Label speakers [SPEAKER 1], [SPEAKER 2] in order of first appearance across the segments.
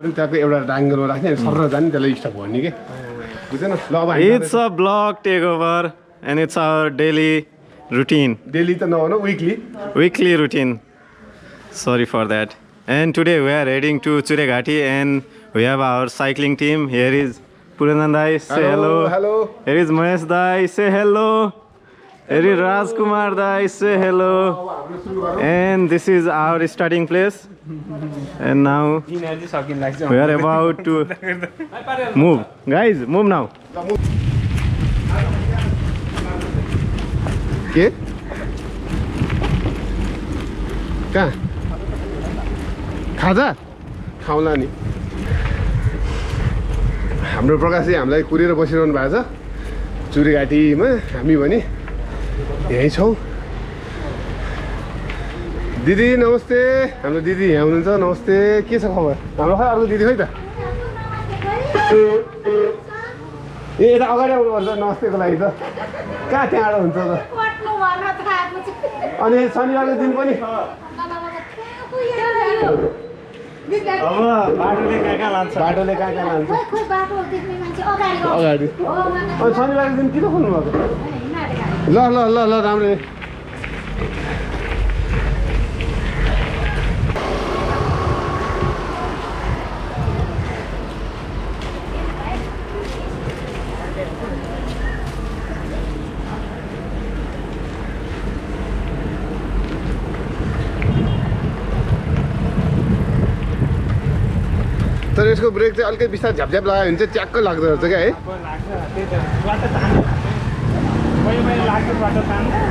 [SPEAKER 1] त्यहाँको एउटा डाङ्गरमा राख्ने सर जाने त्यसलाई स्टप भन्ने के बुझेन ल अब
[SPEAKER 2] It's a vlog takeover and it's our daily routine,
[SPEAKER 1] daily त नभन
[SPEAKER 2] weekly routine. Sorry for that. And today we are heading to Chureghati and we have our cycling team. Here is Puranand Dai, say hello.
[SPEAKER 1] Hello
[SPEAKER 2] Here is Mahesh Dai, say hello. Here is Rajkumar Dai, say hello. And this is our starting place. And now we are about to move. Guys, move now.
[SPEAKER 1] के कहाँ खाजा खाउँला नि हाम्रो प्रकाशले हामीलाई कुरेर बसिरहनु भएको छ चुरेघाटीमा हामी भने यहीँ छौँ दिदी नमस्ते हाम्रो दिदी यहाँ हुनुहुन्छ नमस्ते के छ खबर हाम्रो खै अर्को दिदी खै त ए यता अगाडि आउनुपर्छ नमस्तेको लागि त कहाँ त्यहाँ आएर हुन्छ त अनि शनिबारको दिन पनि बाटोले कहाँ कहाँ लान्छ अगाडि अनि शनिबारको दिन किन खोल्नु भएको ल ल ल ल राम्रो तर यसको ब्रेक चाहिँ अलिकति बिस्तारै झ्यापझ्याप लगायो भने चाहिँ च्याक्क लाग्दो रहेछ क्या है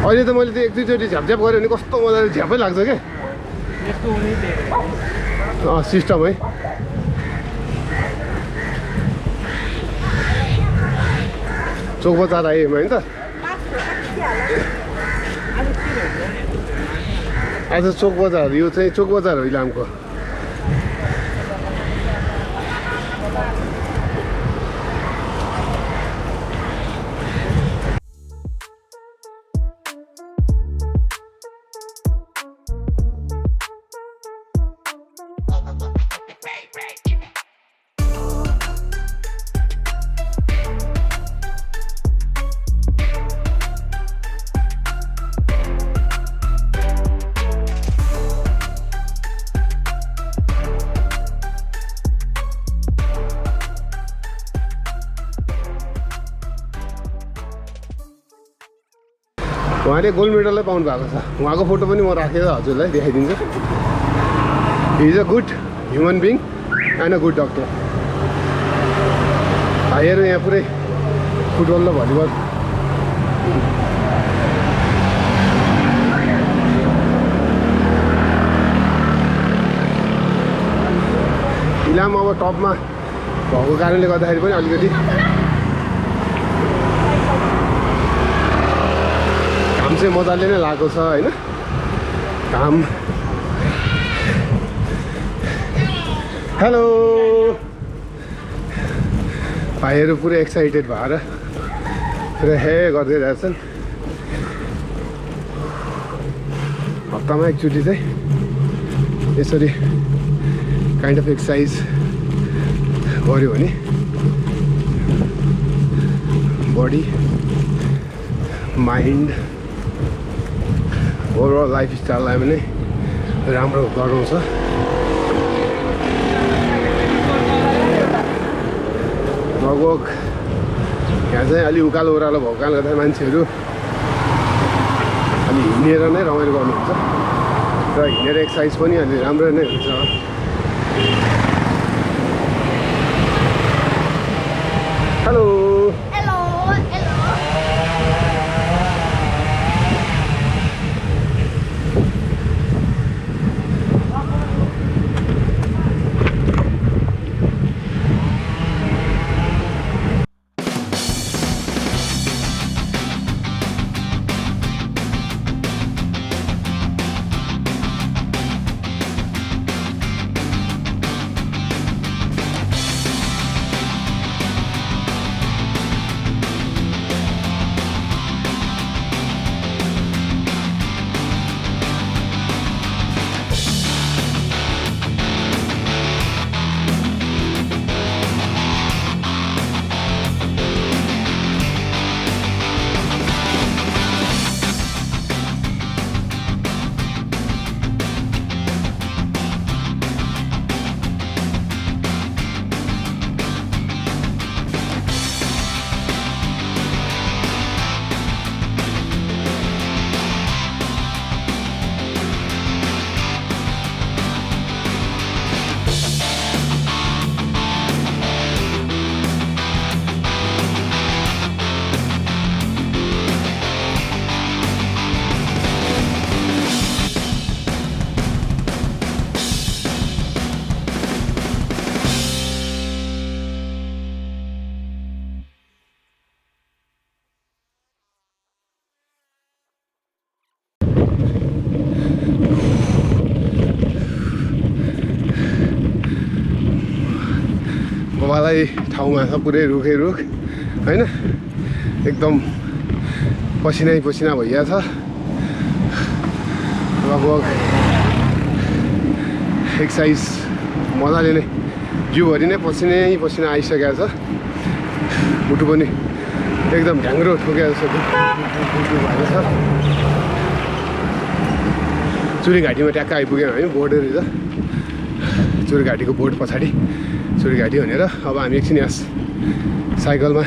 [SPEAKER 1] अहिले त मैले त्यो एक दुईचोटि झ्यापझ्याप गऱ्यो भने कस्तो मजाले झ्यापै लाग्छ क्या सिस्टम है चोक बजार आएँ होइन त आज चोक बजार यो चाहिँ चोक बजार हो इलामको उहाँले गोल्ड मेडलै पाउनु भएको छ उहाँको फोटो पनि म राखेर हजुरलाई देखाइदिन्छु he is a good human being and a good doctor भाइहरू यहाँ पुरै फुटबल र भलिबल इलाम अब टपमा भएको कारणले गर्दाखेरि पनि अलिकति घाम चाहिँ मजाले नै लागेको छ होइन घाम हेलो भाइहरू पुरै एक्साइटेड भएर पुरै हे गर्दै रहेछन् हप्तामा एकचोटि चाहिँ यसरी काइन्ड अफ एक्सर्साइज गऱ्यो भने बडी माइन्ड ओभरअल लाइफस्टाइललाई पनि राम्रो गराउँछ लगभग यहाँ चाहिँ अलि उकालो ओह्रालो भएको कारणले गर्दा मान्छेहरू अलि हिँडेर नै रमाइलो गर्नुहुन्छ र हिँडेर एक्सर्साइज पनि अलि राम्रो नै हुन्छ हेलो गोवालाई ठाउँमा छ पुरै रुखै रुख होइन एकदम पसिनै पसिना भइया छ लगभग एक्सर्साइज मजाले नै जिउभरि नै पसिनै पसिना आइसकेको छ मुटु पनि एकदम ढ्याङ्ग्रो ठोकेको छ भएको छ चुरीघाटीमा ट्याक्क आइपुग्यौँ हामी बोर्ड रहेछ चुरीघाटीको बोर्ड पछाडि चुरीघाटी भनेर अब हामी एकछिन यहाँ साइकलमा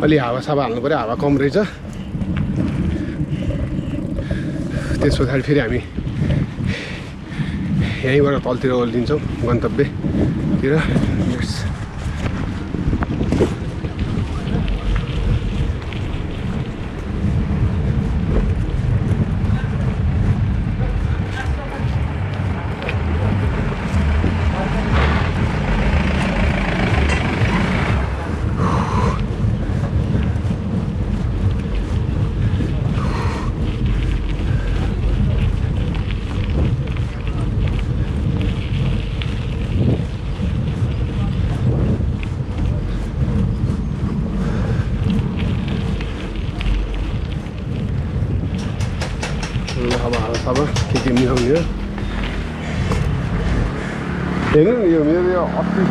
[SPEAKER 1] अलि हावासावा हाल्नु पऱ्यो हावा कम रहेछ त्यस पछाडि फेरि हामी यहीँबाट तलतिर ओर्लिन्छौँ गन्तव्यतिर अब के मिलाउने हो हेर्नु नि यो मेरो यो अस्ति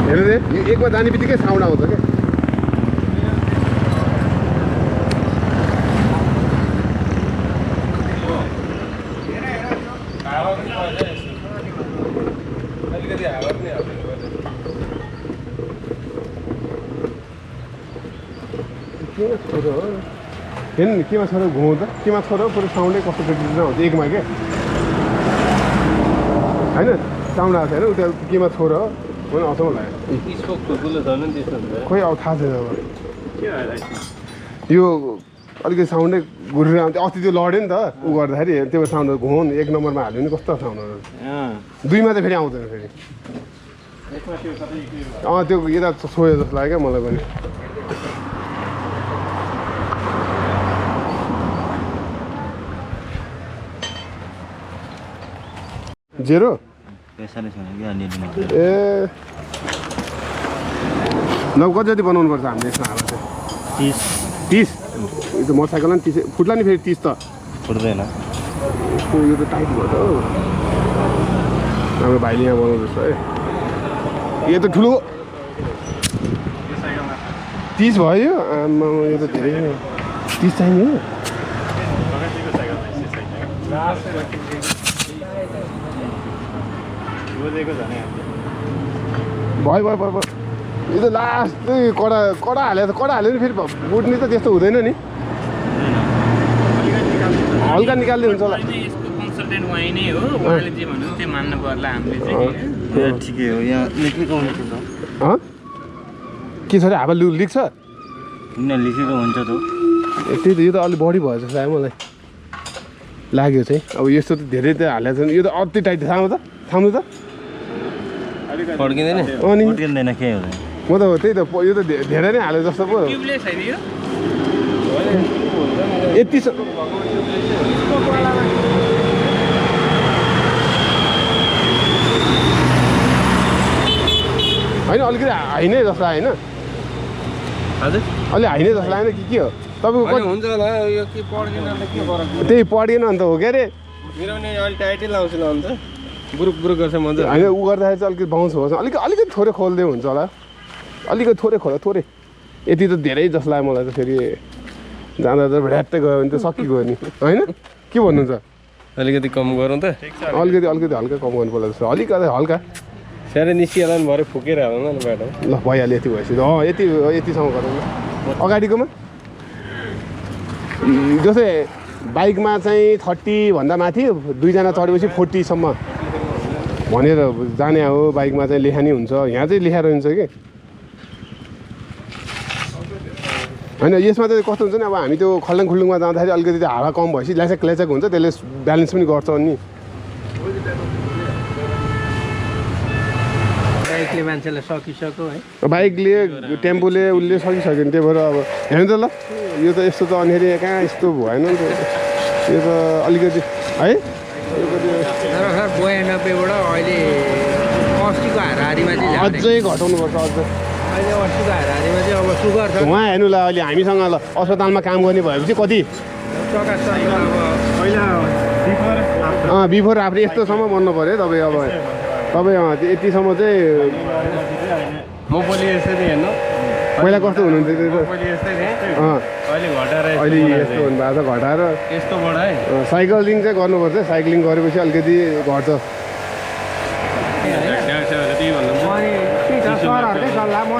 [SPEAKER 1] हेर्नु नि यो एकमा जाने बित्तिकै साउन्ड आउँछ क्या हेर्नु नि केमा छोरो घुमाउँदा केमा छोरो पुरो साउन्डै कस्तो प्र्याक्टिस आउँछ एकमा क्या होइन साउन्ड आएको छैन उता केमा छोरो होइन अचम्म लाग्यो खोइ अब थाहा छैन अब यो अलिकति साउन्डै घुरेर आउँछ अस्ति त्यो लड्यो नि त ऊ गर्दाखेरि त्यो साउन्ड घुमाउनु एक नम्बरमा हाल्यो भने कस्तो साउन्डहरू दुईमा चाहिँ फेरि आउँदैन फेरि त्यो यता छोयो जस्तो लाग्यो क्या मलाई पनि जेरो ए ल कति जति बनाउनु पर्छ हामीले यसमा हाल्दा चाहिँ 30 यो त मोटरसाइकलमा नि 30 फुट्ला नि फेरि 30 त फुट्दैन यो त टाइट भयो त हाम्रो भाइले यहाँ बनाउँदैछ है यो त ठुलो 30 भयो आमा यो त धेरै 30 चाहिने हो भयो भयो भयो यो त लास्ट चाहिँ कडा हाल्यो नि फेरि बुट्ने त त्यस्तो हुँदैन नि हल्का निकाल्दै हुन्छ होला
[SPEAKER 3] ठिकै हो यहाँ लेखेको हुन्छ त
[SPEAKER 1] के छ अरे हावा लिक छ
[SPEAKER 3] लेखेको हुन्छ त
[SPEAKER 1] त्यही त यो त अलिक बढी भयो जस्तो लाग्यो मलाई लाग्यो चाहिँ अब यस्तो त धेरै त हालेको छैन यो त अति टाइट थाम्नु त
[SPEAKER 3] पड्किँदैन
[SPEAKER 1] अनि
[SPEAKER 3] पड्किँदैन केही हुँदैन
[SPEAKER 1] म त त्यही त यो त धेरै नै हाल्यो जस्तो पो यति होइन अलिकति हाइनै जस्तो होइन
[SPEAKER 3] हजुर
[SPEAKER 1] अलि हाइनै जस्तो लागेन के हो तपाईँको
[SPEAKER 3] हुन्छ होला यो के पड्किन अन्त के फरक
[SPEAKER 1] त्यही पढेन अन्त हो के अरे
[SPEAKER 3] मेरो पनि अलि टाइटै लाउँछु ल अन्त बुरुक बुरुक गर्छ मजा
[SPEAKER 1] होइन उ गर्दाखेरि चाहिँ अलिकति बााउन्स भएको छ अलिकति थोरै खोल्दै हुन्छ होला अलिकति थोरै खोला थोरै यति त धेरै जस्तो लाग्यो मलाई त फेरि जाँदा त भ्याट्टै गयो भने त सकिगयो नि होइन के भन्नुहुन्छ
[SPEAKER 3] अलिकति कम गरौँ त
[SPEAKER 1] अलिकति हल्का कम गर्नु पर्ला जस्तो अलिकति हल्का
[SPEAKER 3] साह्रै निस्किहाल्दा पनि भरे फुकेर हाल्नु न बाटो
[SPEAKER 1] ल भइहाल्यो यति भएपछि यतिसम्म गरौँ न अगाडिकोमा जस्तै बाइकमा चाहिँ 30 भन्दा माथि दुईजना चढेपछि 40 सम्म भनेर जाने हो बाइकमा चाहिँ लेखानी हुन्छ यहाँ चाहिँ लेखाएर हुन्छ कि होइन यसमा चाहिँ कस्तो हुन्छ नि अब हामी त्यो खल्लाङ खुल्लुङमा जाँदाखेरि अलिकति हावा कम भएपछि ल्याचक हुन्छ त्यसले ब्यालेन्स पनि गर्छ नि
[SPEAKER 3] बाइकले मान्छेलाई सकिसक्यो है
[SPEAKER 1] बाइकले टेम्पोले उसले सकिसक्यो नि त्यही भएर अब हेर्नु त ल यो त यस्तो त अनिखेरि कहाँ यस्तो भएन नि त यो त अलिकति है
[SPEAKER 3] तर सर 92बाट अहिले 80को हाराहारीमा चाहिँ
[SPEAKER 1] अझै घटाउनुपर्छ अझै
[SPEAKER 3] अहिले 80को हाराहारीमा चाहिँ अब सुगर छ
[SPEAKER 1] उहाँ हेर्नु ल अहिले हामीसँग ल अस्पतालमा काम गर्ने भएपछि कति
[SPEAKER 3] प्रकाश सरको अब
[SPEAKER 2] पहिला
[SPEAKER 1] बिफोर आफ्टर यस्तोसम्म बन्नु पऱ्यो तपाईँ अब तपाईँ यतिसम्म चाहिँ
[SPEAKER 3] म भोलि यसरी हेर्नु
[SPEAKER 1] पहिला कस्तो हुनुहुन्थ्यो त्यो त
[SPEAKER 3] भोलि यस्तै थिएँ
[SPEAKER 1] अँ
[SPEAKER 3] अहिले घटाएर
[SPEAKER 1] अहिले यस्तो हुनुभएको छ घटाएर
[SPEAKER 3] यस्तोबाट है
[SPEAKER 1] साइक्लिङ चाहिँ गर्नुपर्छ साइक्लिङ गरेपछि अलिकति घट्छ
[SPEAKER 3] अनि त्यही त सरहरूकै सल्लाह म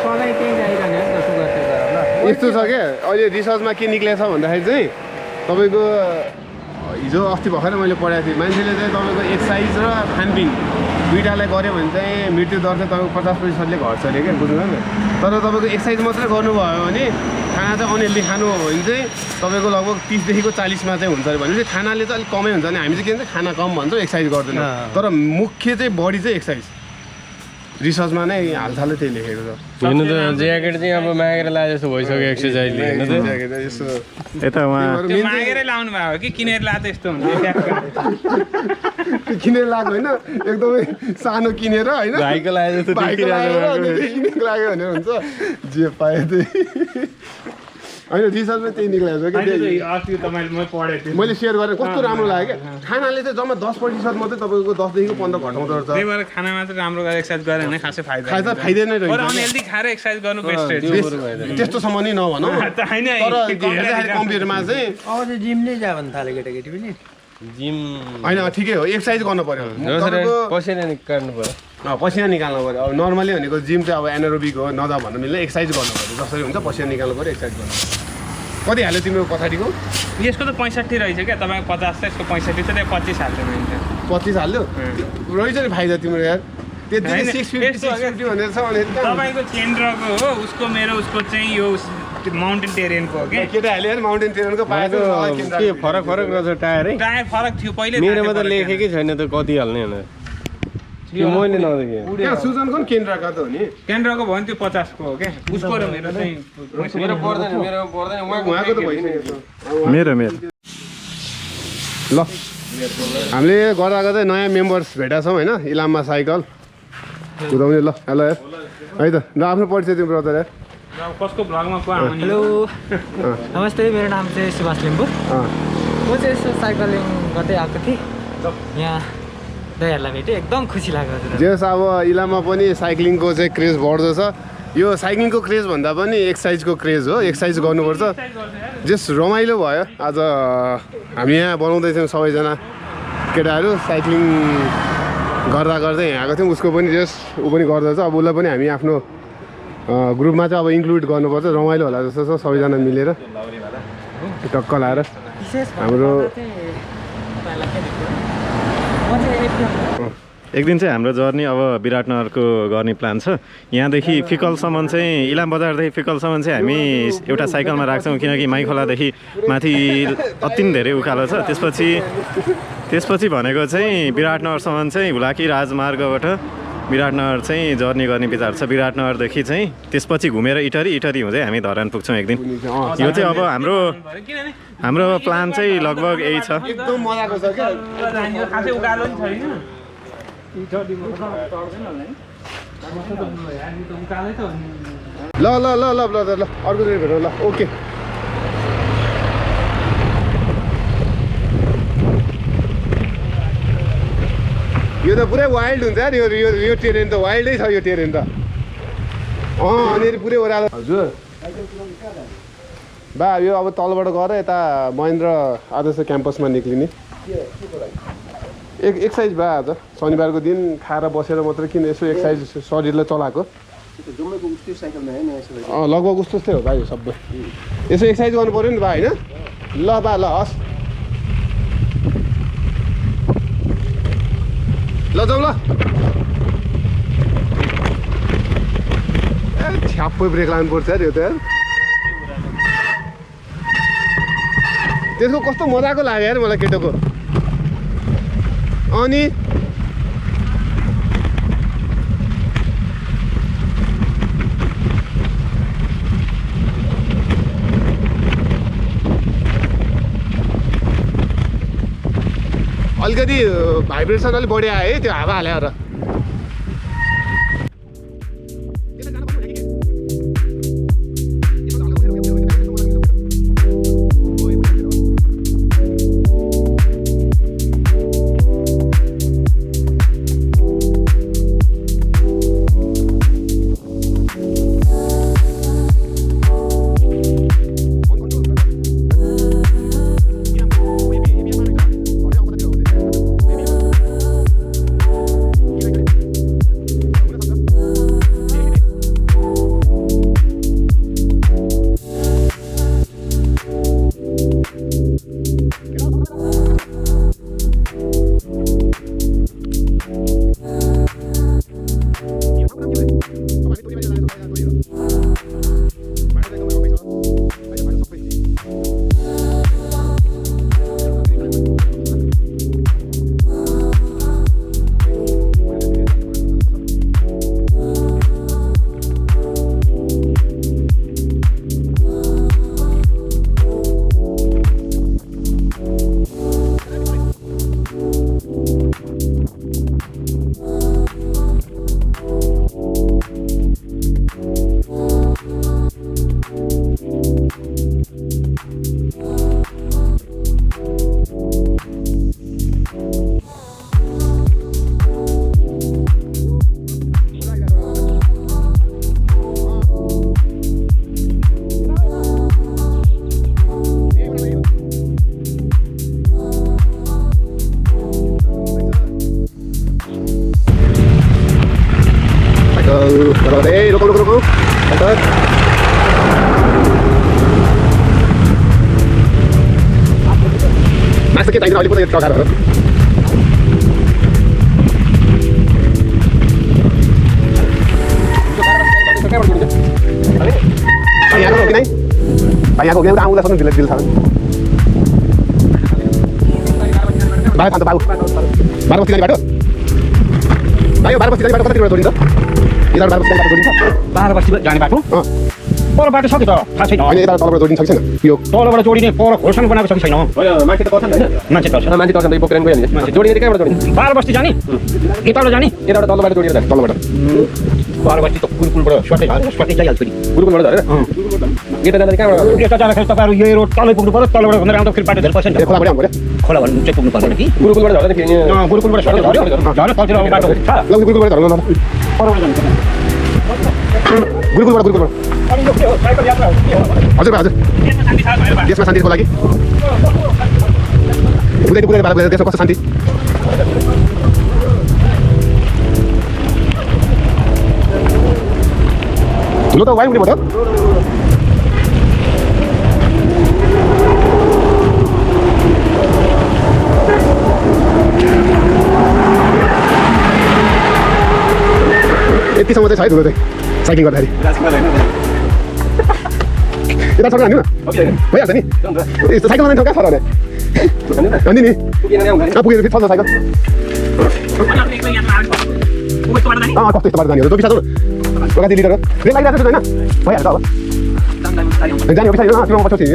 [SPEAKER 3] सधैँ त्यही चाहिरहने नि त सुगर चाहिँ
[SPEAKER 1] यस्तो छ क्या अहिले रिसर्चमा के निक्लेको छ भन्दाखेरि चाहिँ तपाईँको हिजो अस्ति भर्खरै मैले पढाएको थिएँ मान्छेले चाहिँ तपाईँको एक्सर्साइज र खानपिन दुइटालाई गऱ्यो भने चाहिँ मृत्युदर चाहिँ तपाईँको 50%ले घट्छ अरे क्या बुझ्नु न तर तपाईँको एक्सर्साइज मात्रै गर्नुभयो भने खाना चाहिँ अनहेल्दी खानु हो भने चाहिँ तपाईँको लगभग 30देखिको 40मा चाहिँ हुन्छ अरे भनेपछि खानाले चाहिँ अलिक कमै हुन्छ भने हामी चाहिँ के भन्छ खाना कम भन्छौँ एक्सर्साइज गर्दैन तर मुख्य चाहिँ बडी चाहिँ एक्सर्साइज रिसर्चमा नै हालसालै त्यही लेखेको छ
[SPEAKER 3] हेर्नु त ज्याकेट चाहिँ अब मागेर लाए जस्तो भइसक्यो एक्सर्साइजले हेर्नु त
[SPEAKER 1] यसो
[SPEAKER 2] यता उहाँ
[SPEAKER 4] मागेरै लाउनु भएको हो कि किनेर लाँदा यस्तो हुन्छ
[SPEAKER 1] किनेर लाग्यो होइन एकदमै सानो किनेर होइन
[SPEAKER 3] भाइको लाए जस्तो
[SPEAKER 1] भाइको लाग्यो लाग्यो भनेर हुन्छ जे पायो त्यही होइन रिसर्चमा त्यही निक्लेको छ कि
[SPEAKER 4] अस्ति तपाईँले म पढेको थिएँ
[SPEAKER 1] मैले सेयर गरेँ कस्तो राम्रो लाग्यो क्या खानाले चाहिँ जम्मा 10% मात्रै तपाईँको 10देखिको 15 घटाउँदो रहेछ
[SPEAKER 4] त्यही भएर खाना मात्रै राम्रो गरेर एक्सर्साइज गरेर भने खासै फाइदा
[SPEAKER 1] खाइ त फाइदा नै
[SPEAKER 4] तर
[SPEAKER 1] रहेछ
[SPEAKER 4] अनहेल्दी खाएर एक्सर्साइज गर्नु बेस्ट
[SPEAKER 1] त्यस्तोसम्म नि नभनौँ
[SPEAKER 4] त होइन
[SPEAKER 1] तर हेर्दाखेरि कम्प्युटरमा चाहिँ
[SPEAKER 3] अब चाहिँ जिमले जा भन्नु थाल्यो केटाकेटी पनि जिम
[SPEAKER 1] होइन ठिकै हो एक्सर्साइज गर्नु पर्यो तपाईँको
[SPEAKER 3] पसिना निकाल्नु पर्यो
[SPEAKER 1] पसिना निकाल्नु पर्यो अब नर्मली भनेको जिम चाहिँ अब एनारोबिक हो नजा भन्नु मिल्ने एक्सर्साइज गर्नु पर्यो जसरी हुन्छ पसिना निकाल्नु पर्यो एक्सर्साइज गर्नु कति हाल्यो तिम्रो पछाडिको
[SPEAKER 4] यसको त 65 रहेछ क्या तपाईँको 50 छ यसको 65 छ त्यहाँ 25 हाल्छ मान्छे
[SPEAKER 1] 25 हाल्यो रहेछ नि फाइदा तिम्रो यार त्यति
[SPEAKER 4] होइन,
[SPEAKER 1] 650
[SPEAKER 4] यस्तो हो क्या?
[SPEAKER 1] 650 भनेर छ भने
[SPEAKER 4] तपाईँको केन्द्रको हो उसको मेरो उसको चाहिँ यो माउन्टेन टेरेनको हो कि
[SPEAKER 1] केटाहरूले यार माउन्टेन टेरेनको पाएको
[SPEAKER 3] के फरक रहेछ टायर है
[SPEAKER 4] टायर फरक थियो पहिले
[SPEAKER 3] मेरोमा त लेखेकै छैन त कति हाल्ने भनेर यो मैले नदेखेँ
[SPEAKER 1] त्यहाँ सुजनको नि केन्द्रका त हो नि
[SPEAKER 4] केन्द्रको भयो भने त्यो 50 को हो क्या उसको र मेरो चाहिँ
[SPEAKER 3] मेरो पर्दैन मेरोमा पर्दैन
[SPEAKER 1] उहाँको त भइसकेको छ
[SPEAKER 2] मेरो
[SPEAKER 1] ल हामीले गर्दा गर्दै नयाँ मेम्बर्स भेटेका छौँ होइन इलाममा साइकल कुदाउने ल हेलो यार है त ल आफ्नो परिचय तिम्रो ब्रदर यार
[SPEAKER 4] कसको भ्लगमा को आउने
[SPEAKER 5] हेलो नमस्ते मेरो नाम चाहिँ सुभाष लिम्बू म चाहिँ यसो साइक्लिङ गर्दै आएको थिएँ यहाँ दाइहरूलाई भेटेँ एकदम खुसी लाग्यो हजुर
[SPEAKER 1] जेस अब इलाममा पनि साइक्लिङको चाहिँ क्रेज बढ्दो छ यो साइक्लिङको क्रेज भन्दा पनि एक्सर्साइजको क्रेज हो एक्सर्साइज गर्नुपर्छ जेस रमाइलो भयो आज हामी यहाँ बनाउँदैथ्यौँ सबैजना केटाहरू साइक्लिङ गर्दा गर्दै यहाँ आएको थियौँ उसको पनि जेस ऊ पनि गर्दैछ अब उसलाई पनि हामी आफ्नो ग्रुपमा चाहिँ अब इन्क्लुड गर्नुपर्छ रमाइलो होला जस्तो छ सबैजना मिलेर टक्क लाएर
[SPEAKER 5] विशेष
[SPEAKER 1] हाम्रो
[SPEAKER 2] एक दिन चाहिँ हाम्रो जर्नी अब विराटनगरको गर्ने प्लान छ यहाँदेखि फिकलसम्म चाहिँ इलाम बजारदेखि फिकलसम्म चाहिँ हामी एउटा साइकलमा राख्छौँ किनकि माइखोलादेखि माथि अति धेरै उकालो छ त्यसपछि भनेको चाहिँ विराटनगरसम्म चाहिँ हुलाकी राजमार्गबाट विराटनगर चाहिँ जर्नी गर्ने विचार छ विराटनगरदेखि चाहिँ त्यसपछि घुमेर इटरी हुँदै हामी धरान पुग्छौँ एक दिन यो चाहिँ अब हाम्रो प्लान चाहिँ लगभग यही छ
[SPEAKER 1] एकदम मजाको छ क्या
[SPEAKER 4] खासै उकालो नि छैन
[SPEAKER 1] ल ल ल ल ब्रदर ल अर्को दिन भेटौँ ल ओके यो त पुरै वाइल्ड हुन्छ यार यो टेरेन त वाइल्डै छ यो टेरेन त अनि पुरै ओह्रालो हजुर बा यो अब तलबाट गएर यता महेन्द्र आदर्श क्याम्पसमा निक्लिने एक्सर्साइज भए आज शनिबारको दिन खाएर बसेर मात्रै किन यसो एक्सर्साइज शरीरलाई चलाएको लगभग उस्तो जस्तै हो भाइ यो सबै यसो एक्सर्साइज गर्नु पऱ्यो नि त भाइ होइन ल बा ल हस् ल जाउँ ल ए छ्याप्पै ब्रेक लानु पर्छ यार यो त यार त्यसको कस्तो मजाको लाग्यो यार मलाई केटोको अनि अलिकति भाइब्रेसन अलिक बढी आयो है त्यो हावा हालेर रुको मास्क के चाहिँदैन अहिले पो त यो कगारहरु यहाँ हो कि नहीं यहाँ हो कि आउँदा सक्नु दिल दिल छ बाबा खान्छ बाबु 12 बस्ती जाने बाटो भाइ 12 बस्ती जाने बाटो कति किलोमिटर जोडिन्छ यता 12 बस्ती जाने बाटो जोडिन्छ
[SPEAKER 3] 12 बस्ती जाने बाटो पर बाटो सक्यो त थाहा छैन
[SPEAKER 1] अनि यता तलबाट जोडिन्छ कि छैन यो
[SPEAKER 3] तलबाट जोडिने पर घोषण बनाएको छ कि छैन
[SPEAKER 6] होइन मान्छे त पर्छ नि हैन
[SPEAKER 3] मान्छे पर्छ
[SPEAKER 6] मान्छे पर्छ नि बोकेर गयो नि मान्छे जोडिने कहाँबाट जोडिन्छ
[SPEAKER 3] 12 बस्ती जाने यताबाट जाने
[SPEAKER 6] यताबाट तलबाट जोडिएर जाने
[SPEAKER 1] तलबाट
[SPEAKER 3] 12 बस्ती त गुरुकुलबाट स्वाटै जाइहाल्छ नि
[SPEAKER 6] गुरुकुलबाट झरेर यता जाँदा कहाँबाट
[SPEAKER 3] यता जाँदाखेरि तपाईँहरू यो रोड तलै पुग्नु पर्यो तलबाट भनेर आउँदा फेरि बाटो धेरै पर्छ नि
[SPEAKER 1] ए खोलाबाट आउनु पर्यो
[SPEAKER 3] खोला भन्नु चाहिँ पुग्नु पर्दैन कि
[SPEAKER 6] गुरुकुलबाट झर्दा फेरि
[SPEAKER 3] गुरुकुलबाट स्वाटै झऱ्यो झऱ्यो तलतिर अब बाटो छ
[SPEAKER 1] ल गुरुकुलबाट झर्नु न
[SPEAKER 3] परबाट जान्छ
[SPEAKER 1] गुरुकुलबाट
[SPEAKER 3] अनि यो के हो साइकल यात्रा हो के हो
[SPEAKER 1] हजुर हजुर देशमा शान्तिको लागि बुझ्दै बुझ्दै बाटो देशमा कस्तो शान्ति ठुलो त वाइ उठ्ने भयो त यतिसम्म चाहिँ छ है ठुलो चाहिँ साइक्लिङ गर्दाखेरि यता छोडेर हान्नु न भइहाल्छ नि यस्तो साइकल जाने ठाउँ कहाँ छ र अनि नि पुगेर फेरि चल्छ साइकल कस्तो यस्तो बाटो जाने हो जो बिसा कति लिटर रेल लागिरहेको छ होइन भइहाल्छ अब जाने हो बिसा त्यो पछि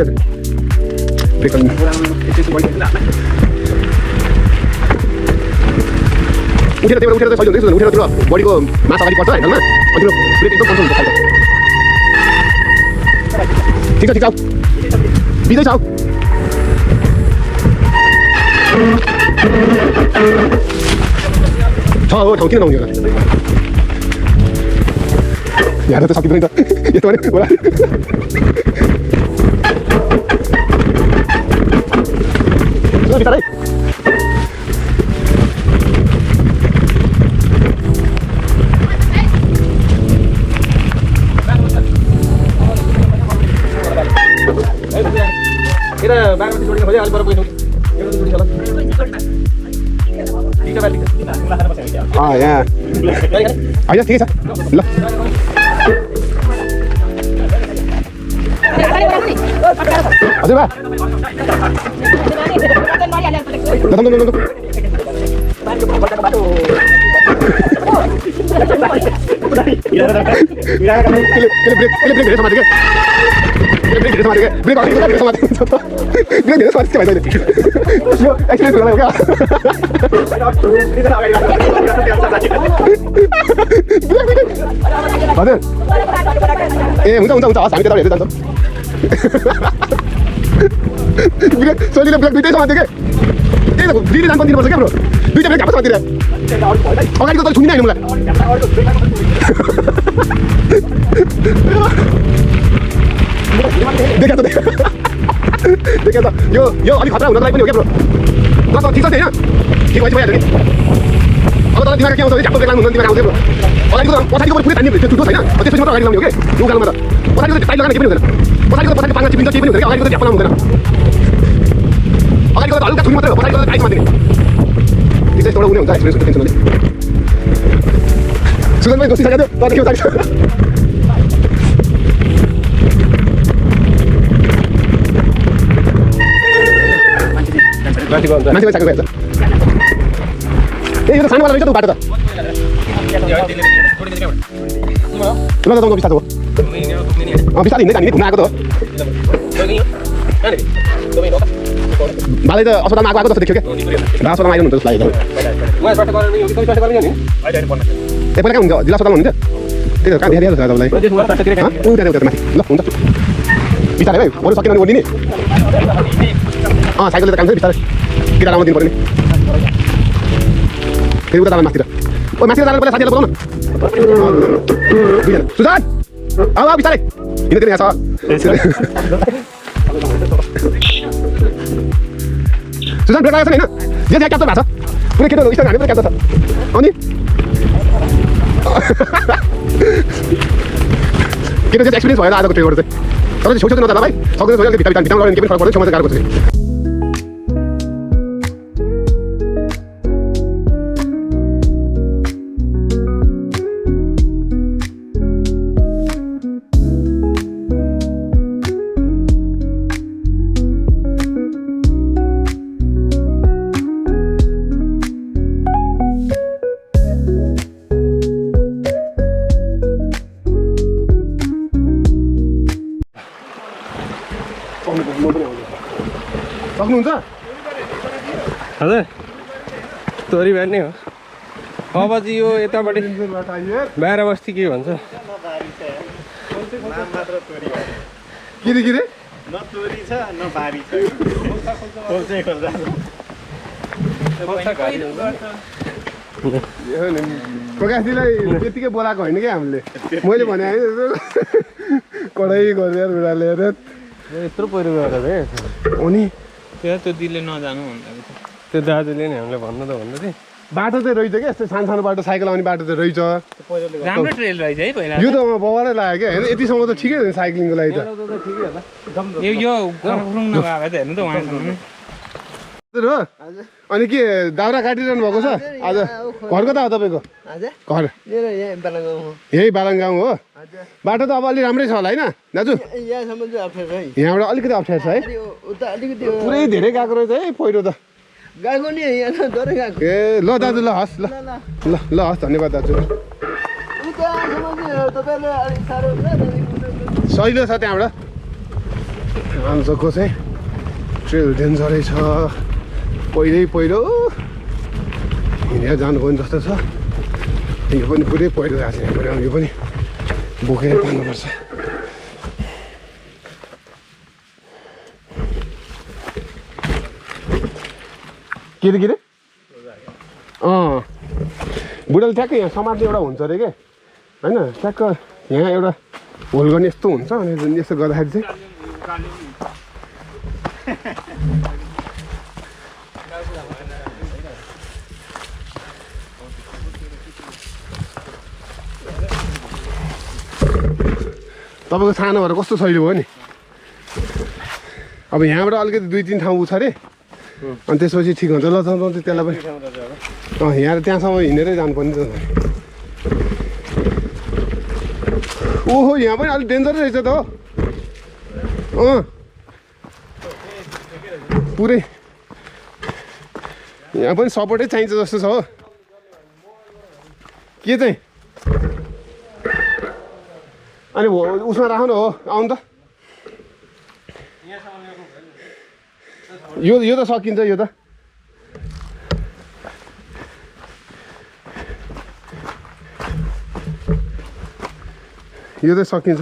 [SPEAKER 1] उठेर त्यहाँबाट उठेर चाहिँ सजिलो उठेर त्यो बडीको मास अगाडि पर्छ हेर्नमा अनि त्यो ब्रेक एकदम कन्ट्रोल हुन्छ ठिक छ ठिक छ बिजै छ हो ठाउँ किन नहुने होला यहाँ त सकिँदैन त यस्तो भने होला बिस्तारै
[SPEAKER 6] यता 12 बस्ती जोडिनु खोज्यो अलि पर पुग्नु एउटा जोडिन्छ होला ठिक छ
[SPEAKER 1] यहाँ होइन ठिकै छ ल हजुर बा हजुर ए हुन्छ हुन्छ हुन्छ हस् हामी त्यता हेर्दै जान्छौँ सोनीले ब्रेक दुइटै समात्यो क्या त्यही त दुइटै जानु पनि दिनुपर्छ क्या ब्रो दुइटा ब्रेक हाम्रो समातिर अगाडिको त छुनिँदैन होइन मलाई देखा त यो अलिक खतरा हुनको लागि पनि हो क्या ब्रो ल त ठिक छ होइन ठिक भएपछि भइहाल्यो नि अब तल दिमाग के आउँछ भने झ्याप्पो ब्रेक लाग्नु हुन्छ दिमाग आउँछ ब्रो अगाडिको त पछाडिको पनि पुरै तान्ने त्यो टुटो छैन त्यसपछि मात्र अगाडि लाउने हो कि उकालोमा त पछाडिको त टाइट लगाउने केही पनि हुँदैन पछाडिको पाङ्गा चिपिन्छ केही पनि हुँदैन अगाडिको त झ्याप्पो लाउनु हुँदैन अगाडिको त हल्का छुनी मात्रै हो पछाडिको त टाइट मान्दिने त्यो चाहिँ एउटा उनी हुन्छ एक्सपिरियन्स हुन्छ टेन्सन सुगन भाइ दोस्ती सकेको थियो तर के हुन्छ मान्छे मान्छे भइहाल्छ ए यो त सानोवाला रहेछ त बाटो त ल त बिस्तारो हो बिस्तारै हिँड्दै जाने घुम्न आएको त हो भाले त अस्पतालमा आएको जस्तो देख्यो क्या अस्पतालमा आइरहनु हुन्छ जस्तो लागेको ए पहिला कहाँ हुन्छ जिल्ला अस्पतालमा हुनुहुन्छ त्यही त कहाँ देखाइहाल्छ तपाईँलाई माथि ल हुन्छ बिस्तारै भाइ अरू सकेन भने ओर्लिने साइकलले त काम छ बिस्तारै केटा लाउनु दिनु पऱ्यो नि फेरि उता जानु माथितिर ओ माथितिर जानु पहिला साथीहरूलाई बोलाउन सुजान अब बिस्तारै हिँड्दै यहाँ छ सुजान ब्रेक लागेको छ नि होइन जे क्याप्चर भएको छ पुरै केटाहरू स्टार हाने पुरै क्याप्चर छ अनि केटा चाहिँ एक्सपिरियन्स भएर आजको ट्रेकबाट चाहिँ तपाईँ चाहिँ छेउछेउ नजाला भाइ सक्दैन छोइहाल्छ भित्र भित्रमा गऱ्यो भने केही पनि फरक पर्दैन छेउमा चाहिँ गाह्रो पर्छ सक्नुहुन्छ
[SPEAKER 6] हजुर तोरी बार नै हो अब चाहिँ यो यतापट्टि बाह्र बस्ती के भन्छ
[SPEAKER 1] के रे प्रकाशजीलाई त्यतिकै बोलाएको होइन क्या हामीले मैले भने कडाइ गरेर उडा लिएर
[SPEAKER 6] यत्रो पहिरो गएर
[SPEAKER 1] अनि
[SPEAKER 4] त्यो दिले नजानु भन्दा
[SPEAKER 6] त्यो दाजुले नि हामीलाई भन्नु त भन्दै थिएँ
[SPEAKER 1] बाटो चाहिँ रहेछ क्या यस्तो सानो सानो बाटो साइकल आउने बाटो चाहिँ रहेछ
[SPEAKER 4] राम्रो ट्रेल रहेछ है पहिला
[SPEAKER 1] यो त बबारै लाग्यो क्या होइन यतिसम्म त ठिकै हो साइक्लिङको लागि त
[SPEAKER 4] यो नभएको त हेर्नु त उहाँसँग
[SPEAKER 1] हो अनि के दाउरा काटिरहनु भएको छ आज घरको त हो तपाईँको घर यही बालङ गाउँ हो बाटो त अब अलि राम्रै छ होला होइन दाजु यहाँबाट अलिकति अप्ठ्यारो छ है पुरै धेरै गएको रहेछ है पहिरो त ए ल दाजु ल हस् ल ल ल हस् धन्यवाद दाजु सजिलो छ त्यहाँबाट आमचोकको चाहिँ ट्रेल डेन्जरै छ पहिरो हिँडेर जानुपर्ने जस्तो छ यो पनि पुरै पहिरो गएको छ यहाँ यो पनि बोकेर तान्नुपर्छ के रे बुढाले ठ्याक्कै यहाँ समात्ने एउटा हुन्छ अरे क्या होइन ठ्याक्क यहाँ एउटा होल गर्ने यस्तो हुन्छ अनि यस्तो गर्दाखेरि चाहिँ तपाईँको सानो भएर कस्तो सजिलो भयो नि अब यहाँबाट अलिकति 2-3 ठाउँ छ अरे अनि त्यसपछि ठिक हुन्छ ल त्यसलाई पनि यहाँ त्यहाँसम्म हिँडेरै जानुपर्ने त ओहो यहाँ पनि अलिक डेन्जरै रहेछ त हो पुरै यहाँ पनि सपोर्टै चाहिन्छ जस्तो छ हो के चाहिँ अनि उसमा राख्नु हो आउनु त यो त सकिन्छ यो त सकिन्छ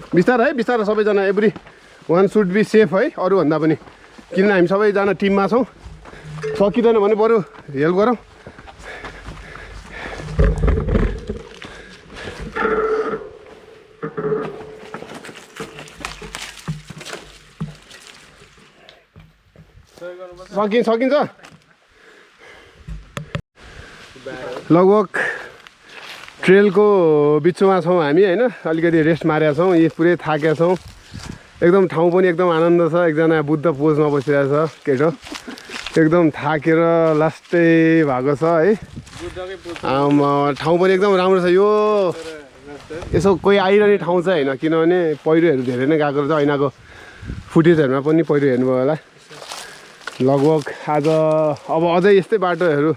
[SPEAKER 1] बिस्तारै बिस्तारै सबैजना everyone should be safe है अरूभन्दा पनि किन हामी सबैजना टिममा छौँ सकिँदैन भने बरु हेल्प गरौँ सकिन्छ लगभग ट्रेलको बिचमा छौँ हामी होइन अलिकति रेस्ट मारेका छौँ यी पुरै थाकेका छौँ एकदम ठाउँ पनि एकदम आनन्द छ एकजना बुद्ध पोजमा बसिरहेको छ केटो एकदम थाकेर लास्टै भएको छ है ठाउँ पनि एकदम राम्रो छ यो यसो कोही आइरहने ठाउँ चाहिँ होइन किनभने पहिरोहरू धेरै नै गएको रहेछ ऐनाको फुटेजहरूमा पनि पहिरो हेर्नुभयो होला लगभग आज अब अझै यस्तै बाटोहरू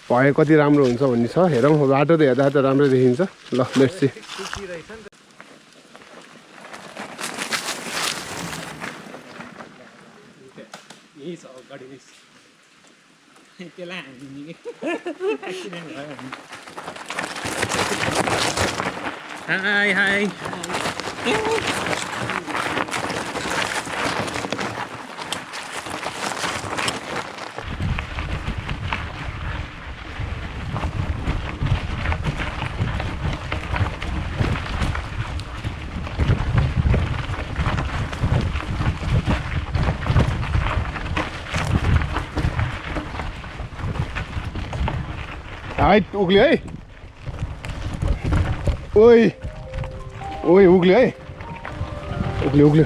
[SPEAKER 1] भए कति राम्रो हुन्छ भन्ने छ हेरौँ बाटो त हेर्दा त राम्रो देखिन्छ ल लेट्स सी
[SPEAKER 4] हाई
[SPEAKER 1] हाइट उक्ल्यो है ओइ उक्ल्यो है उक्ल्यो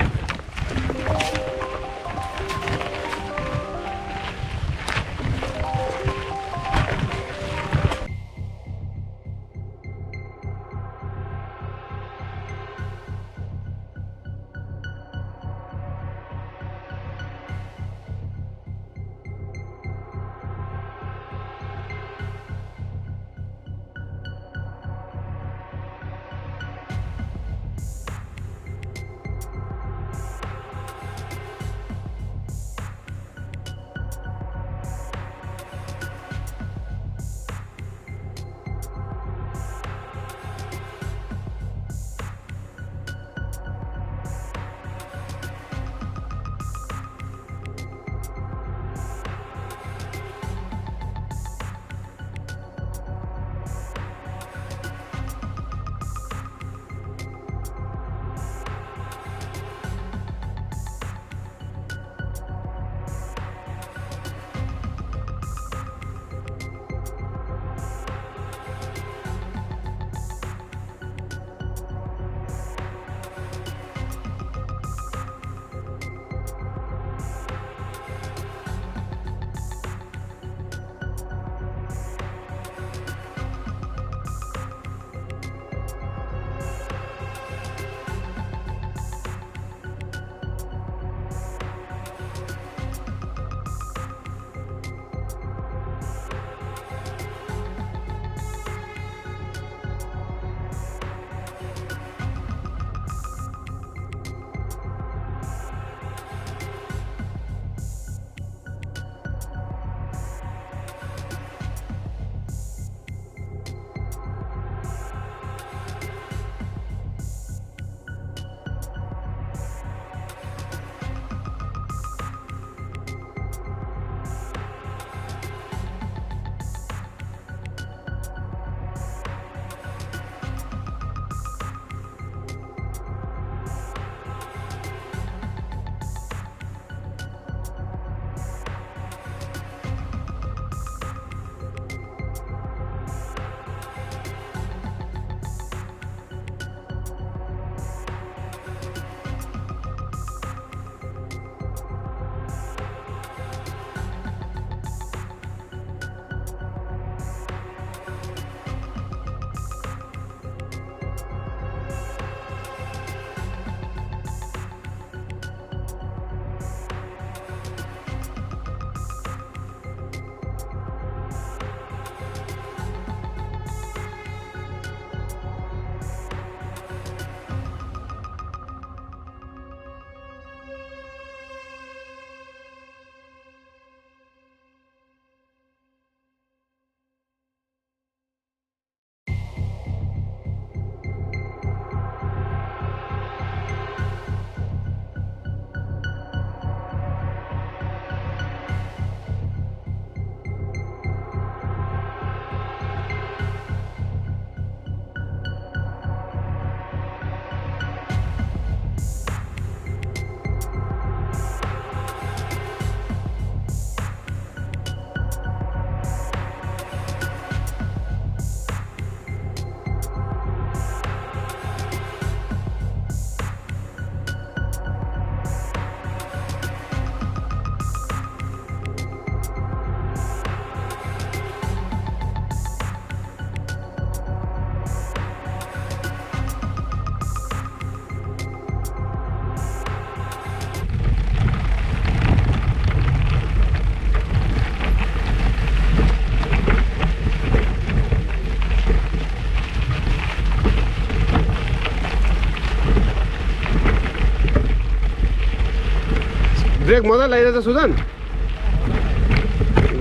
[SPEAKER 1] ब्रेक मजा लगाइरहेछ सुजन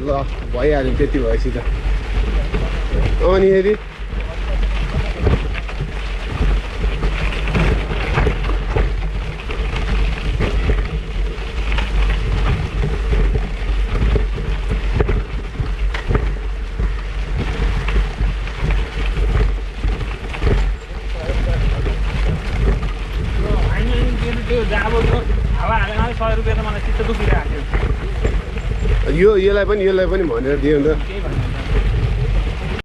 [SPEAKER 1] ल भइहाल्यो त्यति भएपछि त अनि हेरी
[SPEAKER 4] हावा हालेर 100 रुपियाँ त मलाई चित्त दुखिरहेको थियो
[SPEAKER 1] यसलाई पनि भनेर दियो नि त